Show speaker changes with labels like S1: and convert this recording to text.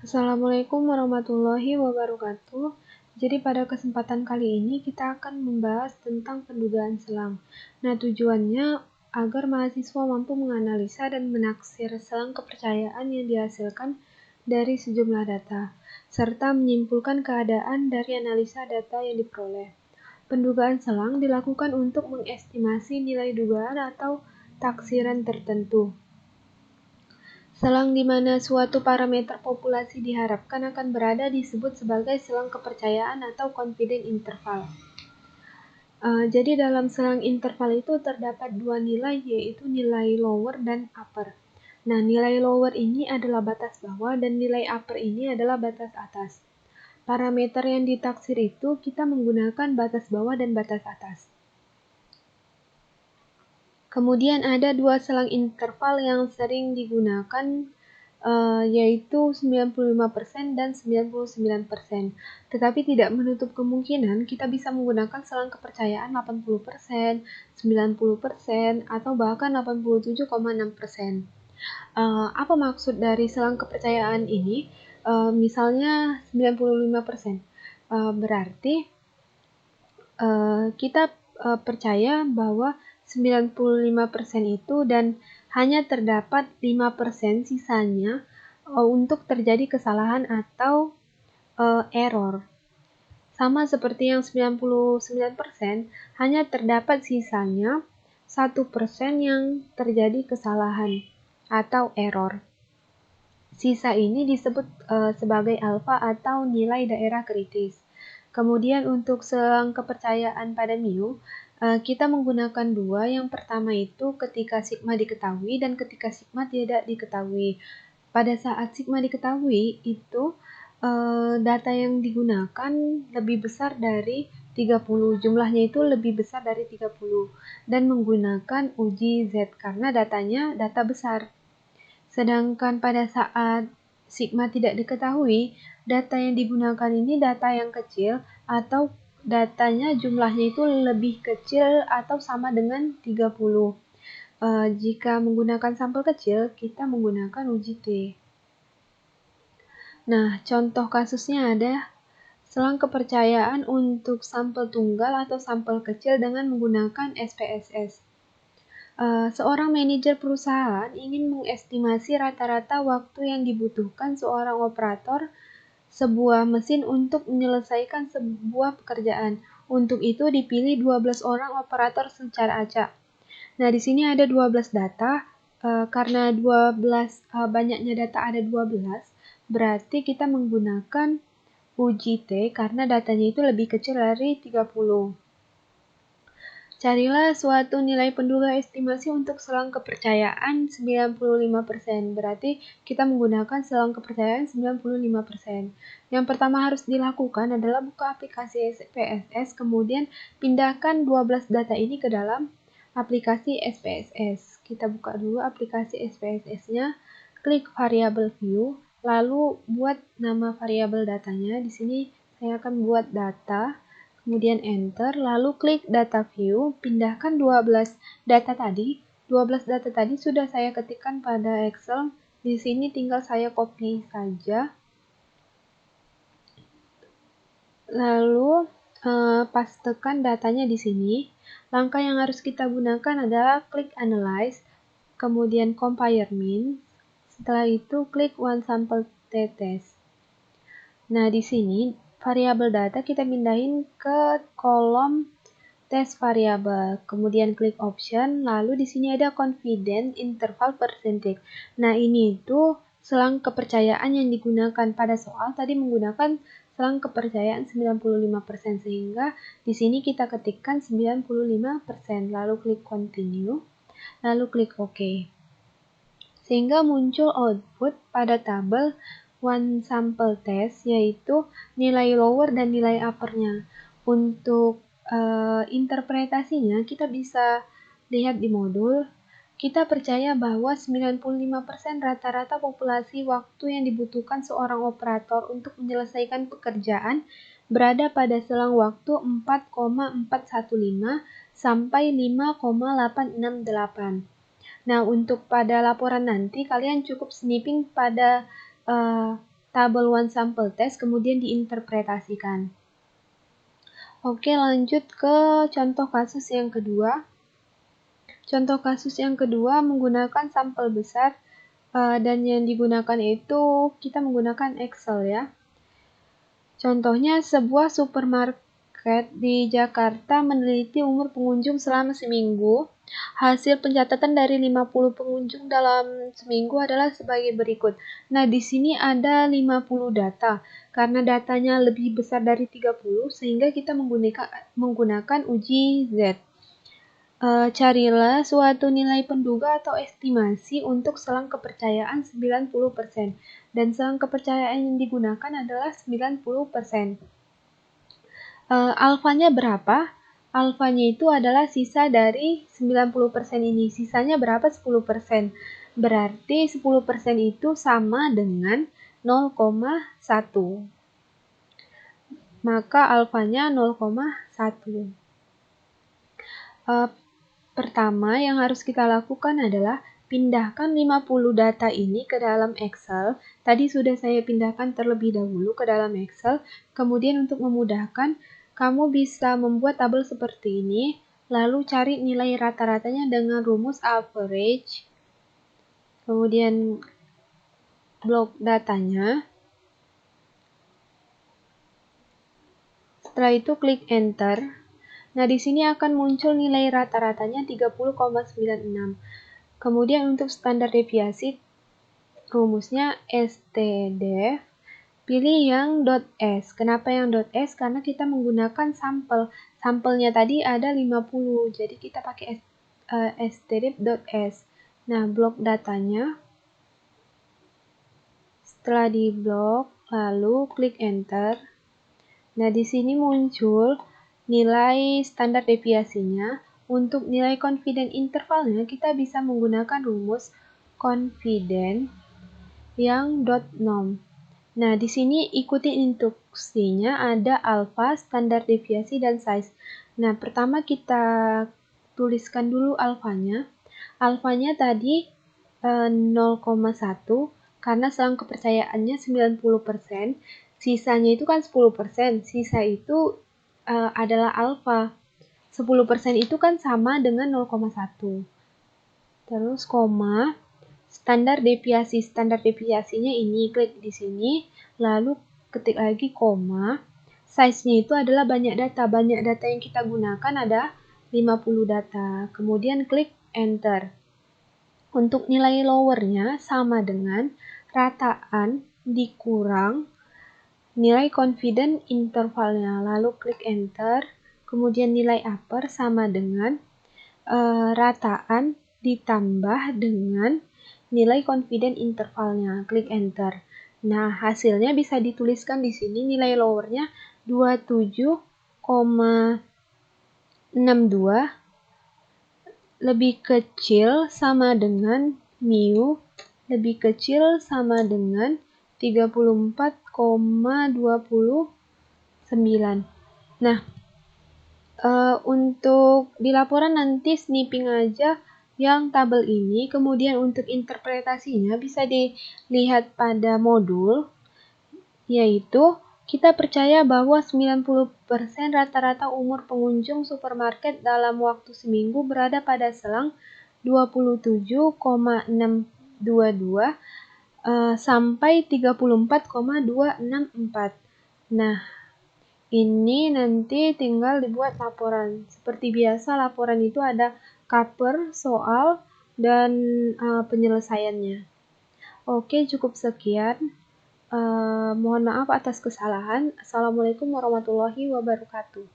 S1: Assalamualaikum warahmatullahi wabarakatuh. Jadi pada kesempatan kali ini kita akan membahas tentang pendugaan selang. Nah, tujuannya agar mahasiswa mampu menganalisa dan menaksir selang kepercayaan yang dihasilkan dari sejumlah data, serta menyimpulkan keadaan dari analisa data yang diperoleh. Pendugaan selang dilakukan untuk mengestimasi nilai dugaan atau taksiran tertentu. Selang di mana suatu parameter populasi diharapkan akan berada disebut sebagai selang kepercayaan atau confidence interval. Jadi dalam selang interval itu terdapat dua nilai, yaitu nilai lower dan upper. Nah, nilai lower ini adalah batas bawah dan nilai upper ini adalah batas atas. Parameter yang ditaksir itu kita menggunakan batas bawah dan batas atas. Kemudian ada dua selang interval yang sering digunakan, yaitu 95% dan 99%. Tetapi tidak menutup kemungkinan kita bisa menggunakan selang kepercayaan 80%, 90%, atau bahkan 87,6%. Apa maksud dari selang kepercayaan ini? Misalnya 95%. Berarti kita percaya bahwa 95% itu dan hanya terdapat 5% sisanya untuk terjadi kesalahan atau error. Sama seperti yang 99%, hanya terdapat sisanya 1% yang terjadi kesalahan atau error. Sisa ini disebut sebagai alfa atau nilai daerah kritis. Kemudian untuk selang kepercayaan pada mu, kita menggunakan dua. Yang pertama itu ketika sigma diketahui dan ketika sigma tidak diketahui. Pada saat sigma diketahui itu data yang digunakan lebih besar dari 30, jumlahnya itu lebih besar dari 30 dan menggunakan uji Z karena datanya data besar. Sedangkan pada saat sigma tidak diketahui, data yang digunakan ini data yang kecil atau datanya jumlahnya itu lebih kecil atau sama dengan 30. Jika menggunakan sampel kecil, kita menggunakan uji T. Nah, contoh kasusnya ada selang kepercayaan untuk sampel tunggal atau sampel kecil dengan menggunakan SPSS. Seorang manajer perusahaan ingin mengestimasi rata-rata waktu yang dibutuhkan seorang operator sebuah mesin untuk menyelesaikan sebuah pekerjaan. Untuk itu dipilih 12 orang operator secara acak. Nah, di sini ada 12 data. Karena 12 banyaknya data ada 12, berarti kita menggunakan uji T karena datanya itu lebih kecil dari 30. Carilah suatu nilai penduga estimasi untuk selang kepercayaan 95%. Berarti kita menggunakan selang kepercayaan 95%. Yang pertama harus dilakukan adalah buka aplikasi SPSS, kemudian pindahkan 12 data ini ke dalam aplikasi SPSS. Kita buka dulu aplikasi SPSS-nya, klik variabel view, lalu buat nama variabel datanya. Di sini saya akan buat data. Kemudian enter, lalu klik data view, pindahkan 12 data tadi. 12 data tadi sudah saya ketikkan pada Excel. Di sini tinggal saya copy saja. Lalu pastekan datanya di sini. Langkah yang harus kita gunakan adalah klik analyze, kemudian compare mean. Setelah itu klik one sample t-test. Nah, di sini variabel data kita pindahin ke kolom test variabel, kemudian klik option, lalu di sini ada confidence interval percentage. Nah, ini itu selang kepercayaan yang digunakan pada soal tadi menggunakan selang kepercayaan 95%, sehingga di sini kita ketikkan 95%, lalu klik continue, lalu klik OK. Sehingga muncul output pada tabel one sample test, yaitu nilai lower dan nilai uppernya. Untuk interpretasinya kita bisa lihat di modul. Kita percaya bahwa 95% rata-rata populasi waktu yang dibutuhkan seorang operator untuk menyelesaikan pekerjaan berada pada selang waktu 4,415 sampai 5,868. Nah, untuk pada laporan nanti kalian cukup snipping pada tabel one sample test, kemudian diinterpretasikan. Oke, lanjut ke contoh kasus yang kedua. Contoh kasus yang kedua menggunakan sampel besar, dan yang digunakan itu kita menggunakan Excel ya. Contohnya, sebuah supermarket di Jakarta meneliti umur pengunjung selama seminggu. Hasil pencatatan dari 50 pengunjung dalam seminggu adalah sebagai berikut. Nah, di sini ada 50 data. Karena datanya lebih besar dari 30, sehingga kita menggunakan uji Z. Carilah suatu nilai penduga atau estimasi untuk selang kepercayaan 90%. Dan selang kepercayaan yang digunakan adalah 90%. Alfanya berapa? Alfanya itu adalah sisa dari 90% ini. Sisanya berapa? 10%. Berarti 10% itu sama dengan 0,1. Maka alfanya 0,1. Pertama yang harus kita lakukan adalah pindahkan 50 data ini ke dalam Excel. Tadi sudah saya pindahkan terlebih dahulu ke dalam Excel. Kemudian untuk memudahkan, kamu bisa membuat tabel seperti ini, lalu cari nilai rata-ratanya dengan rumus average. Kemudian blok datanya. Setelah itu klik enter. Nah, di sini akan muncul nilai rata-ratanya 30,96. Kemudian untuk standar deviasi, rumusnya stdef, pilih yang .s. Kenapa yang .s? Karena kita menggunakan sampel. Sampelnya tadi ada 50, jadi kita pakai stdef.s. Nah, blok datanya. Setelah di blok, lalu klik enter. Nah, di sini muncul nilai standar deviasinya. Untuk nilai confidence intervalnya, kita bisa menggunakan rumus confidence yang .norm. Nah, di sini ikuti instruksinya, ada alfa, standar deviasi, dan size. Nah, pertama kita tuliskan dulu alfanya. Alfanya tadi 0,1, karena selang kepercayaannya 90%, sisanya itu kan 10%, sisa itu adalah alfa. 10% itu kan sama dengan 0,1. Terus koma, standar deviasinya ini, klik di sini, lalu ketik lagi koma. Size-nya itu adalah banyak data. Banyak data yang kita gunakan ada 50 data. Kemudian klik enter. Untuk nilai lowernya sama dengan rataan dikurang nilai confidence intervalnya. Lalu klik enter. Kemudian nilai upper sama dengan rataan ditambah dengan nilai confidence intervalnya. Klik enter. Nah, hasilnya bisa dituliskan di sini, nilai lowernya 27,62 lebih kecil sama dengan mu lebih kecil sama dengan 34,29. Nah, untuk di laporan nanti snipping aja yang tabel ini, kemudian untuk interpretasinya bisa dilihat pada modul, yaitu kita percaya bahwa 90% rata-rata umur pengunjung supermarket dalam waktu seminggu berada pada selang 27,622 sampai 34,264. Nah, ini nanti tinggal dibuat laporan. Seperti biasa, laporan itu ada cover, soal, dan penyelesaiannya. Oke, cukup sekian. Mohon maaf atas kesalahan. Assalamualaikum warahmatullahi wabarakatuh.